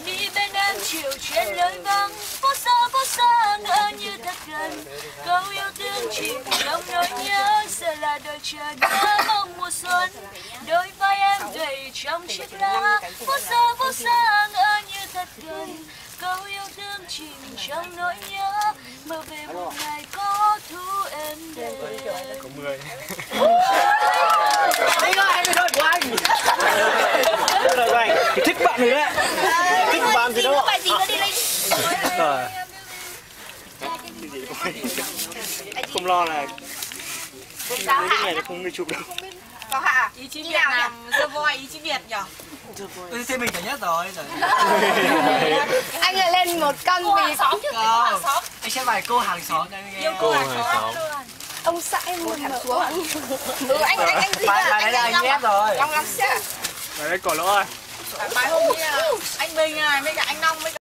Đi bên em chiều trên lối vắng, phố xa ngỡ như thật gần. Câu yêu thương chìm trong nỗi nhớ, giờ là đợi chờ nhớ mong mùa xuân. Đôi vai em gầy trong chiếc lá, phố xa ngỡ như thật gần. Câu yêu thương chìm trong nỗi nhớ, mơ về một ngày có thu em đến. Có 10. Đấy là em thôi của anh. Đây là anh, cái thích bạn rồi đấy. Thích bạn gì đâu. Bài gì nữa đi Linh. Rồi. Không lo là cái này nó không người chụp đâu. Có hả? Ý chí Việt làm dơ voi, ý chí Việt nhở? Thế mình phải nhất rồi. Anh lại lên một cân vì xóm chứ. Anh sẽ bài cô hàng xóm đây nghe. Cô hàng xóm. Ông xã em một thằng xuống. Anh gì Bài này là anh ép rồi. Long lắm chứ. Đấy, cỏ lỗ ơi. Bài hôm kia anh Bình này, với cả anh Long với cả